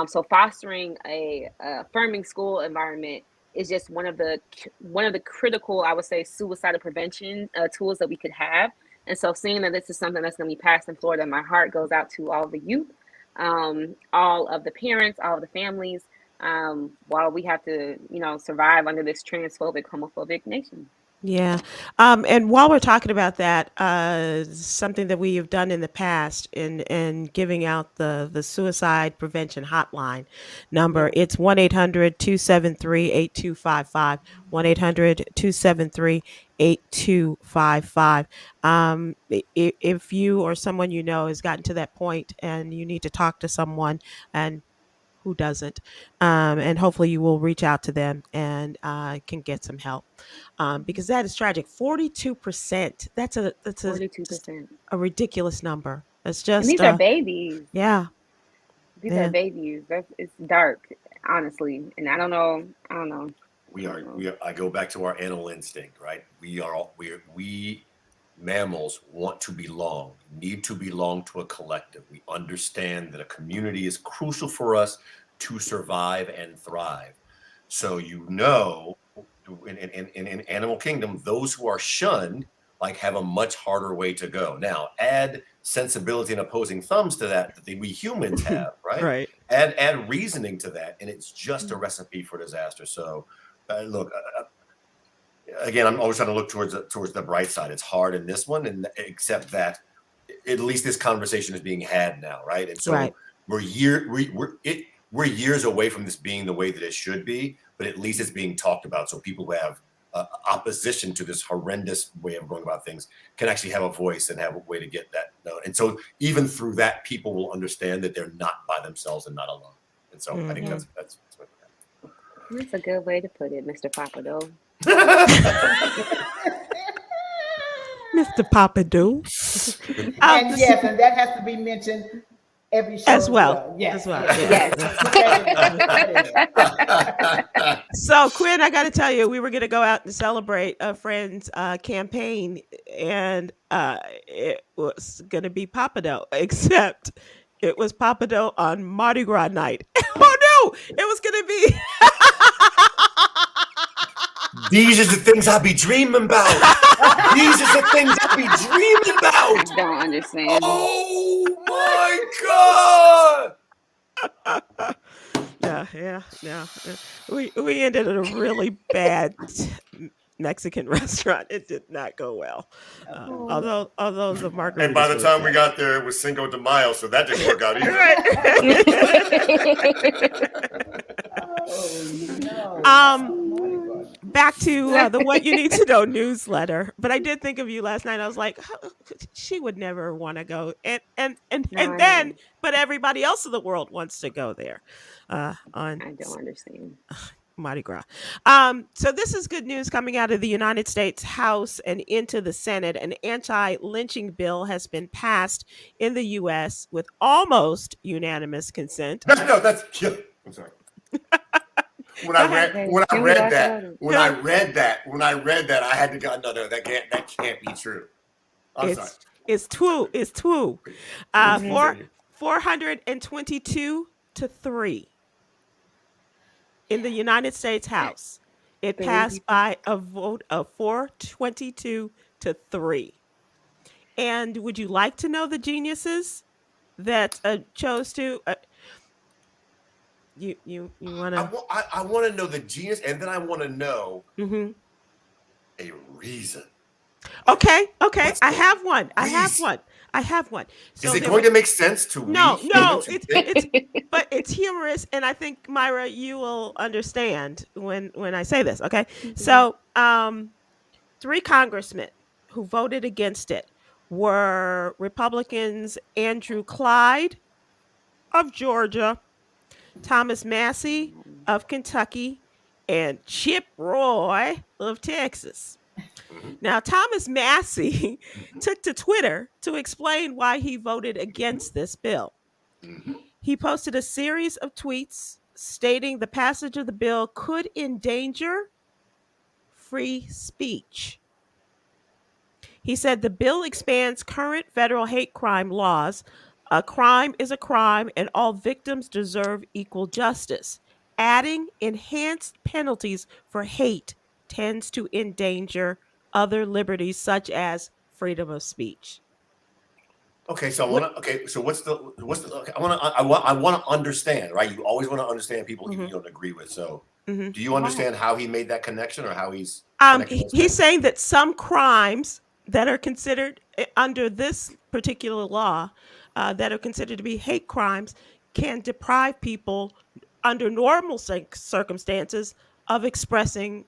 So fostering a affirming school environment is just one of the critical, I would say, suicidal prevention tools that we could have. And so seeing that this is something that's going to be passed in Florida, my heart goes out to all the youth, all of the parents, all of the families, while we have to, survive under this transphobic, homophobic nation. Yeah. And while we're talking about that, something that we have done in the past in giving out the suicide prevention hotline number, it's 1-800-273-8255, 1-800-273-8255. If you or someone you know has gotten to that point and you need to talk to someone, and who doesn't, and hopefully you will reach out to them and can get some help, because that is tragic. 42%. That's just 42%. a ridiculous number. It's And just these are babies. yeah. These are babies. It's dark, honestly. And I don't know. We are. I go back to our animal instinct, right? We mammals want to belong, need to belong to a collective. We understand that a community is crucial for us to survive and thrive. So in Animal Kingdom, those who are shunned like have a much harder way to go. Now, add sensibility and opposing thumbs to that we humans have, right? Right. Add reasoning to that, and it's just a recipe for disaster. So, look, again, I'm always trying to look towards the bright side. It's hard in this one, and except that at least this conversation is being had now, right? And so Right. we're years away from this being the way that it should be, but at least it's being talked about. So people who have opposition to this horrendous way of going about things can actually have a voice and have a way to get that known. And so even through that, people will understand that they're not by themselves and not alone. And so I think that's what That's a good way to put it, Mr. Papado. Mr. Papadoo. And yes, and that has to be mentioned every show As well. Yes. As well. Yes. So, Kwyn, I got to tell you, we were going to go out and celebrate a friend's campaign, and it was going to be Papado, except it was Papado on Mardi Gras night. Oh, no! It was going to be... These are the things I be dreaming about. These are the things I be dreaming I about. don't understand. Oh my God. Yeah. We ended at a really bad Mexican restaurant. It did not go well. Although the margaritas. And by the were time we good. got there, it was Cinco de Mayo, so that didn't work out either. Back to the What You Need to Know newsletter. But I did think of you last night. I was like, she would never want to go, and then, but everybody else in the world wants to go there. On I don't understand. Mardi Gras. So this is good news coming out of the United States House and into the Senate. An anti-lynching bill has been passed in the U.S. with almost unanimous consent. I'm sorry. When I read that, I had to go, no, that can't be true. I'm sorry. It's two. 422 to 3 in the United States House. It passed by a vote of 422 to 3. And would you like to know the geniuses that chose to? You want to? I want to know the genius, and then I want to know Mm-hmm. a reason. Okay. I have one. So is it going to make sense to No, it's it's humorous, and I think, Myra, you will understand when I say this. Okay, so 3 congressmen who voted against it were Republicans: Andrew Clyde of Georgia, Thomas Massey of Kentucky, and Chip Roy of Texas. Now, Thomas Massey took to Twitter to explain why he voted against this bill. He posted a series of tweets stating the passage of the bill could endanger free speech. He said the bill expands current federal hate crime laws. A crime is a crime, and all victims deserve equal justice. Adding enhanced penalties for hate tends to endanger other liberties, such as freedom of speech. Okay, so what's the okay, I want to understand, right? You always want to understand people you don't agree with. So do you understand how he made that connection, or how he's he's saying that some crimes that are considered under this particular law that are considered to be hate crimes can deprive people under normal circumstances of expressing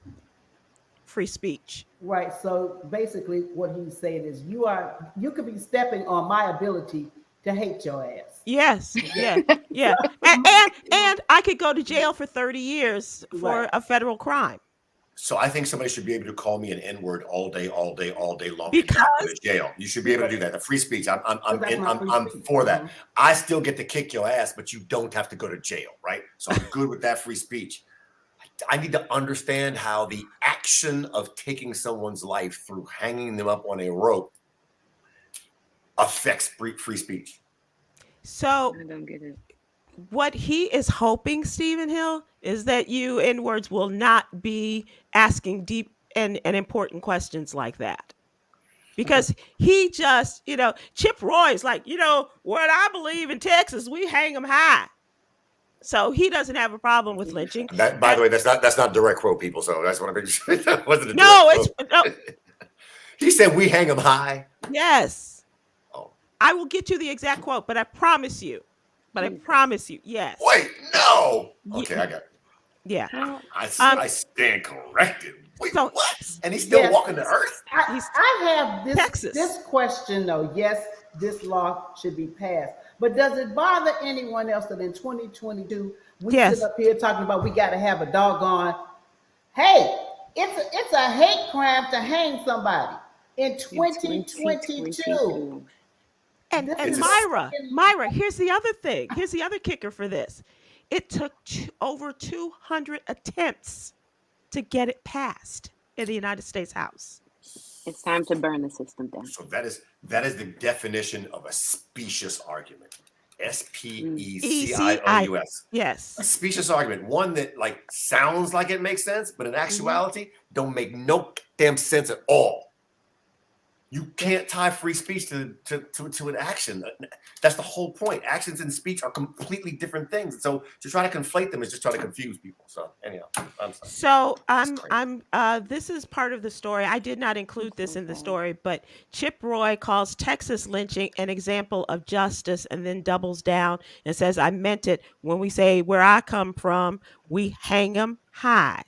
free speech. Right. So basically, what he's saying is, you could be stepping on my ability to hate your ass. Yes. Yeah. And I could go to jail for 30 years for a federal crime. So I think somebody should be able to call me an N-word all day long. Because go to jail. You should be able to do that. The free speech. I'm speech. for that. I still get to kick your ass, but you don't have to go to jail, right? So I'm good with that free speech. I need to understand how the action of taking someone's life through hanging them up on a rope affects free speech. So I don't get it. what he is hoping, Stephen Hill, is that you N-words will not be asking deep and important questions like that. Because he just, Chip Roy's like, what I believe in Texas, we hang them high. So he doesn't have a problem with lynching. That, by the way, that's not direct quote, people. So that's what I'm sure that wasn't a direct No, quote. no. He said we hang them high. Yes. Oh. I will get you the exact quote, but I promise you. Yes. Wait, no. Okay, I got it. Yeah. I stand corrected. Wait, So- what? And he's still walking the earth? I have Texas. this question though. Yes, this law should be passed, but does it bother anyone else that in 2022 we Yes. sit up here talking about we got to have a doggone? Hey, it's a hate crime to hang somebody in 2022. And This is- Myra, here's the other thing. Here's the other kicker for this. It took over 200 attempts to get it passed in the United States House. It's time to burn the system down. So that is the definition of a specious argument. SPECIOUS. Yes. A specious argument, one that like sounds like it makes sense, but in actuality don't make no damn sense at all. You can't tie free speech to an action. That's the whole point. Actions and speech are completely different things. So to try to conflate them is just try to confuse people. So anyhow, I'm sorry. So this is part of the story. I did not include this in the story, but Chip Roy calls Texas lynching an example of justice and then doubles down and says, I meant it when we say where I come from, we hang 'em high.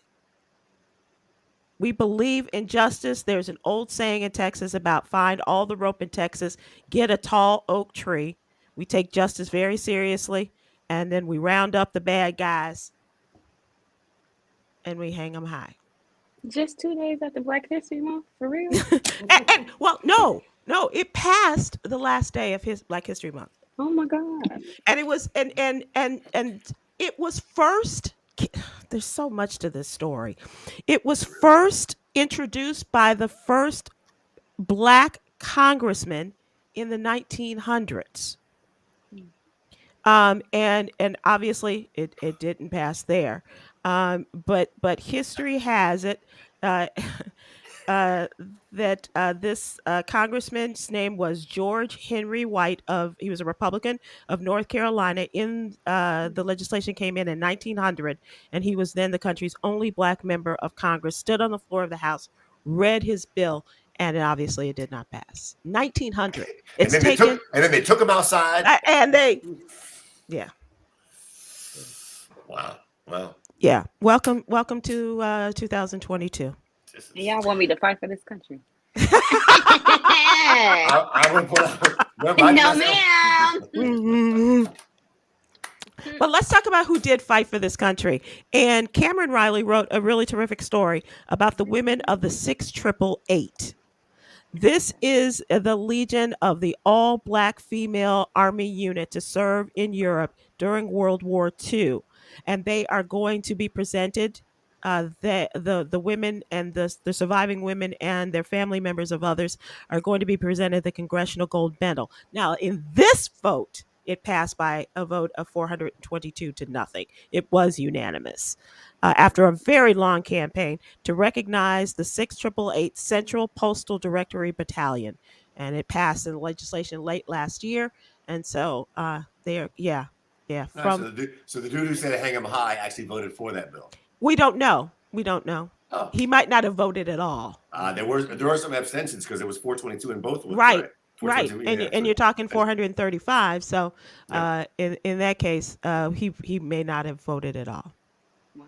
We believe in justice. There's an old saying in Texas about find all the rope in Texas, get a tall oak tree. We take justice very seriously, and then we round up the bad guys and we hang them high. Just 2 days after Black History Month, for real? and well, no, it passed the last day of his Black History Month. Oh my God. And it was and it was first. There's so much to this story. It was first introduced by the first Black congressman in the 1900s. And obviously it didn't pass there. But history has it that this congressman's name was George Henry White. He was a Republican of North Carolina. The legislation came in 1900, and he was then the country's only Black member of Congress. Stood on the floor of the House, read his bill, and obviously it did not pass. 1900. And then they took him outside. Yeah. Wow. Yeah. Welcome to 2022. Y'all want me to fight for this country? I would put No, ma'am. But let's talk about who did fight for this country. And Cameron Riley wrote a really terrific story about the women of the 6888. This is the Legion of the all-Black female army unit to serve in Europe during World War II. And they are going to be presented, the women and the surviving women and their family members of others are going to be presented the Congressional Gold Medal. Now, in this vote, it passed by a vote of 422 to nothing. It was unanimous. After a very long campaign to recognize the 6888 Central Postal Directory Battalion. And it passed in legislation late last year. And so so the dude who said hang him high actually voted for that bill. We don't know. Oh. He might not have voted at all. There were some abstentions because it was 422 in both. Right. Yeah, and you're talking 435. So in that case, he may not have voted at all.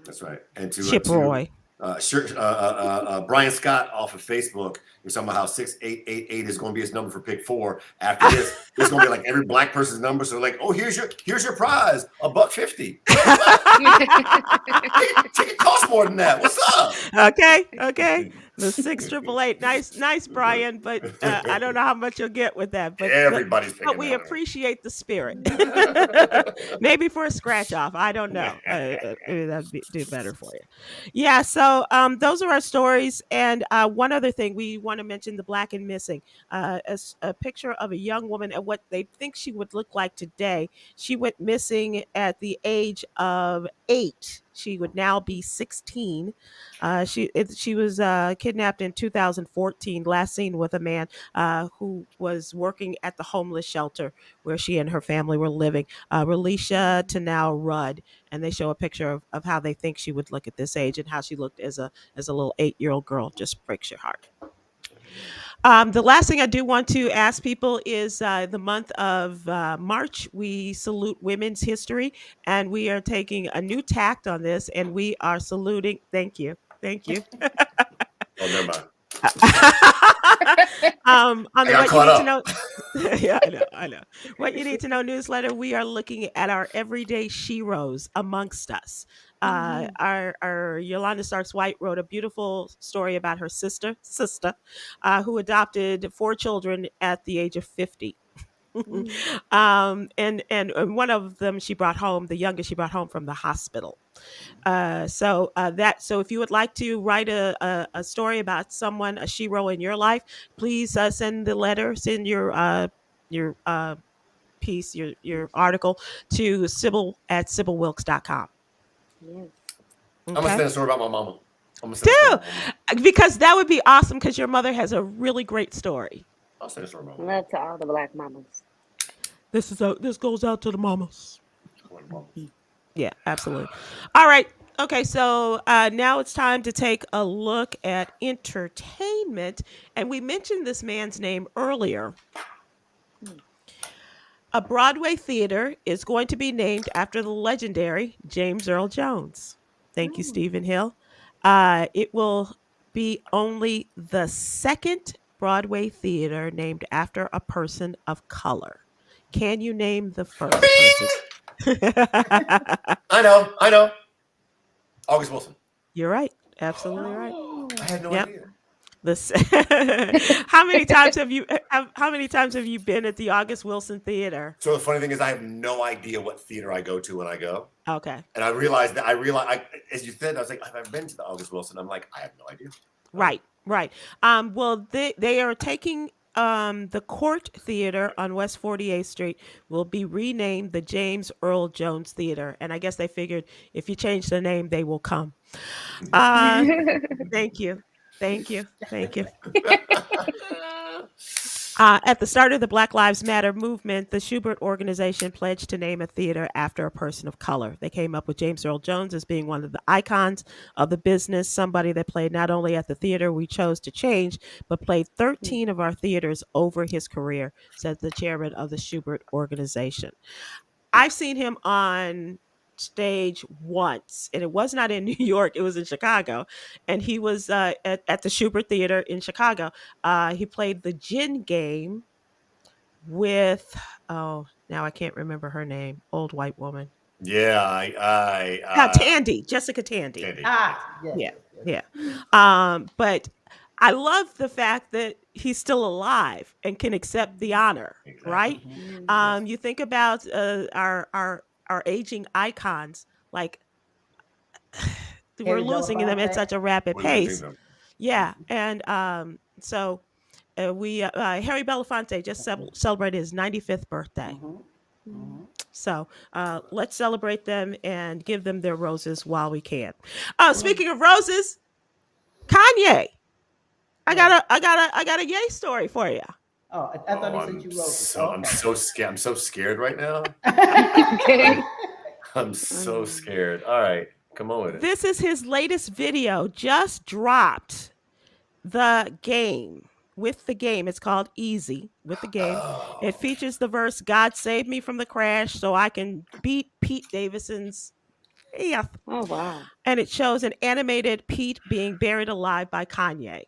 That's right. And Chip Roy. Brian Scott off of Facebook, you're talking about how 6888 is going to be his number for pick 4. After this, it's going to be like every Black person's number. So like, oh, here's your prize, $1.50. Ticket costs more than that. What's up? Okay. The 688. Nice, Brian. But I don't know how much you'll get with that. Everybody's But picking we that one. appreciate the spirit. Maybe for a scratch off. I don't know. Maybe that'd do better for you. Yeah. So those are our stories. And one other thing, we want to mention the Black and Missing. A picture of a young woman and what they think she would look like today. She went missing at the age of 8. She would now be 16. She was kidnapped in 2014. Last seen with a man who was working at the homeless shelter where she and her family were living. Relisha Tanau Rudd, and they show a picture of how they think she would look at this age and how she looked as a little 8-year-old girl. Just breaks your heart. The last thing I do want to ask people is the month of March, we salute women's history, and we are taking a new tact on this, and we are saluting. Thank you. Oh, never mind. On the I got What You caught Need to up. Know. Yeah, I know. What You Need to Know newsletter, we are looking at our everyday sheroes amongst us. Our Yolanda Starks White wrote a beautiful story about her sister, who adopted 4 children at the age of 50. And one of them she brought home, the youngest she brought home from the hospital. So if you would like to write a story about someone, a shero in your life, please send the letter, send your piece, your article to Sybil at SybilWilkes.com. Yes. I'm gonna Okay. send a story about my mama. I'm gonna send a story about my mama. Because that would be awesome because your mother has a really great story. I'll send a story about my mama. Love to all the Black mamas. This goes out to the mamas. Come on, mama. Yeah, absolutely. All right. Okay, so now it's time to take a look at entertainment. And we mentioned this man's name earlier. A Broadway theater is going to be named after the legendary James Earl Jones. Thank you, Stephen Hill. It will be only the second Broadway theater named after a person of color. Can you name the first person? I know. August Wilson. You're right. Absolutely right. I had no Yep. idea. How many times have you been at the August Wilson Theater? So the funny thing is, I have no idea what theater I go to when I go. Okay. And I realized, as you said, I was like, I've never been to the August Wilson. I'm like, I have no idea. Right. Well, they are taking the Court Theater on West 48th Street will be renamed the James Earl Jones Theater, and I guess they figured if you change the name, they will come. Thank you. At the start of the Black Lives Matter movement, the Schubert organization pledged to name a theater after a person of color. They came up with James Earl Jones as being one of the icons of the business, somebody that played not only at the theater we chose to change, but played 13 of our theaters over his career, said the chairman of the Schubert organization. I've seen him on stage once, and it was not in New York, it was in Chicago, and he was at the Schubert Theater in Chicago. He played the gin game with now I can't remember her name, old white woman. Yeah, Tandy, Jessica Tandy. Yes. Yeah. But I love the fact that he's still alive and can accept the honor, Exactly. right? You think about our aging icons, like we're Harry losing them at Belafonte. such a rapid We're pace. losing them. Yeah, and so we Harry Belafonte just celebrated his 95th birthday. So let's celebrate them and give them their roses while we can. Speaking of roses, Kanye. I got a yay story for you. Oh, I thought he said you wrote it. I'm so scared. I'm so scared right now. I'm so scared. All right, come on with it. This is his latest video, just dropped. The game. With the game, it's called Easy. With the game, it features the verse "God save me from the crash, so I can beat Pete Davidson's." Yeah. Oh wow! And it shows an animated Pete being buried alive by Kanye.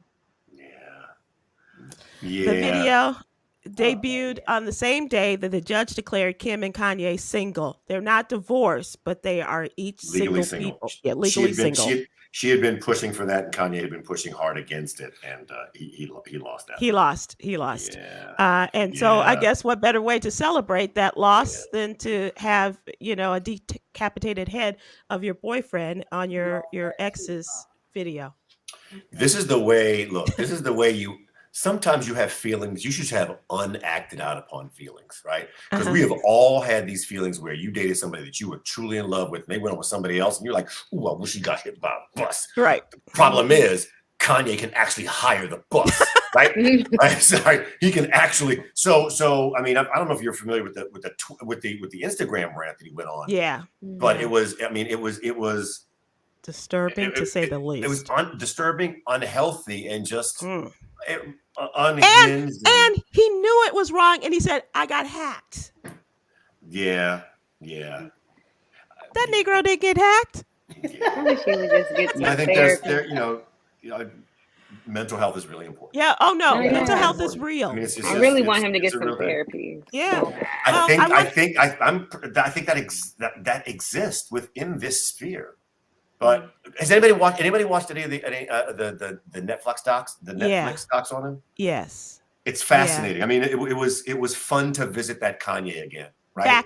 Yeah. The video debuted on the same day that the judge declared Kim and Kanye single. They're not divorced, but they are each Legally single single. people. Yeah, legally single. She had been pushing for that, and Kanye had been pushing hard against it, and he lost that. He lost. Yeah. And so I Yeah. guess what better way to celebrate that loss than to have, a decapitated head of your boyfriend on your ex's video. This is the way. Look, this is the way you. Sometimes you have feelings. You should have unacted out upon feelings, right? Because we have all had these feelings where you dated somebody that you were truly in love with, and they went on with somebody else, and you're like, "Ooh, I wish he got hit by a bus." Right. The problem is Kanye can actually hire the bus, right? Right? Sorry, he can actually. So I mean, I don't know if you're familiar with the Instagram rant that he went on. Yeah. But it was. I mean, it was disturbing to say the least. It was disturbing, unhealthy, and just unhinged. And he knew it was wrong, and he said, "I got hacked." Yeah. That Negro didn't get hacked. Yeah. I wish he would just get some I think therapy. mental health is really important. Yeah. Oh no, Oh, yeah. mental health is real. I mean, I really want him to get some therapy. Yeah. I think that exists within this sphere. But has anybody watched any of the Netflix docs? The Netflix docs on him? Yes. It's fascinating. Yeah. I mean, it was fun to visit that Kanye again, right?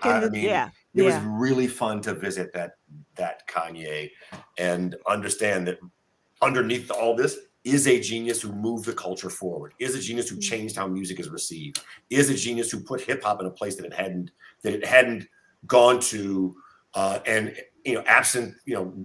It was really fun to visit that Kanye and understand that underneath all this is a genius who moved the culture forward, is a genius who changed how music is received, is a genius who put hip hop in a place that it hadn't gone to, and absent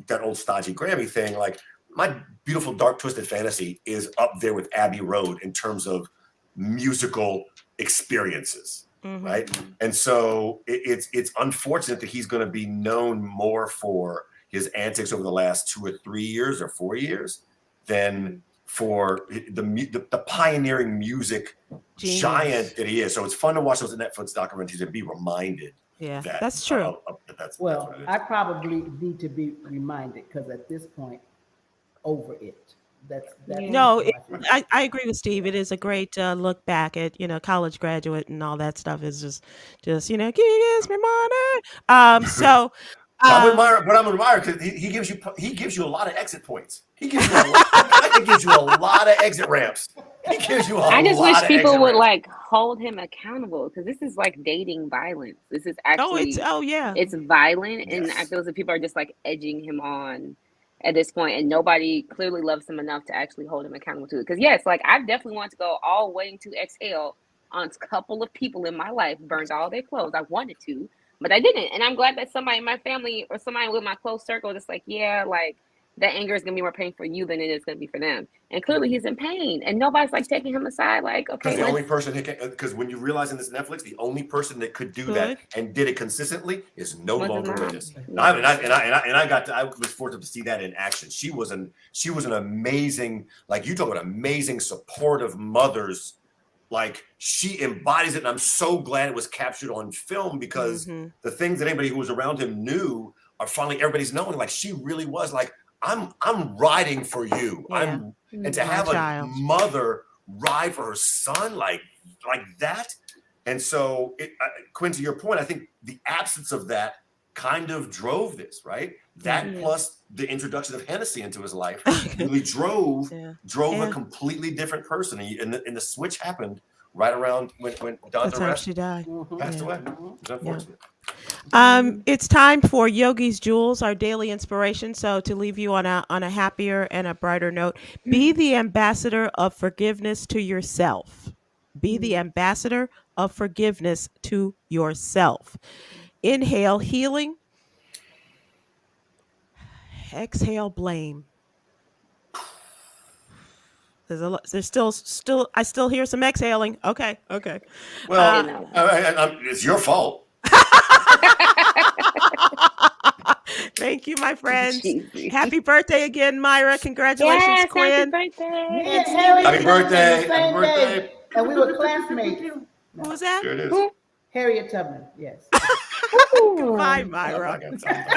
that old stodgy Grammy thing. Like, My Beautiful Dark Twisted Fantasy is up there with Abbey Road in terms of musical experiences. Right. And so it's unfortunate that he's going to be known more for his antics over the last 2 or 3 years or 4 years than for the pioneering music giant that he is. So it's fun to watch those Netflix documentaries and be reminded. Yeah, that's true. That's I probably need to be reminded, because at this point, over it. That's no, I agree with Steve. It is a great look back at college graduate and all that stuff. Is just gives me money. So I'm with Myra because he gives you a lot of exit points. He gives you a lot of exit ramps. He gives you a lot. I just wish people would ramps. hold him accountable, because this is dating violence. This is actually it's violent, and Yes. I feel as if people are just edging him on at this point, and nobody clearly loves him enough to actually hold him accountable to it. Because yes, I've definitely wanted to go all waiting to exhale on a couple of people in my life, burned all their clothes. I wanted to, but I didn't. And I'm glad that somebody in my family or somebody with my close circle just that anger is gonna be more pain for you than it is gonna be for them. And clearly he's in pain, and nobody's taking him aside. Okay, Because the only person because when you realize in this Netflix, the only person that could do that and did it consistently is no longer with us. I was fortunate to see that in action. She was an amazing, you talk about amazing supportive mothers. She embodies it, and I'm so glad it was captured on film, because the things that anybody who was around him knew are finally everybody's knowing. She really was I'm riding for you. Yeah. And to have a mother ride for her son like that. And so, Kwyn, to your point, I think the absence of that kind of drove this, right? That plus the introduction of Hennessy into his life really drove a completely different person. And the switch happened right around when Donda she died. passed away. It's unfortunate. It's time for Yogi's Jewels, our daily inspiration. So to leave you on a happier and a brighter note, be the ambassador of forgiveness to yourself. Be the ambassador of forgiveness to yourself. Inhale healing. Exhale blame. There's still I still hear some exhaling. Okay. Well, it's your fault. Thank you, my friends. Jeez. Happy birthday again, Myra. Congratulations, Yes, Kwyn. happy birthday. Yes, Happy birthday. Same Happy birthday. day. And we were classmates. Who was that? Sure it is. Harriet Tubman, yes. Bye, Myra. I got time.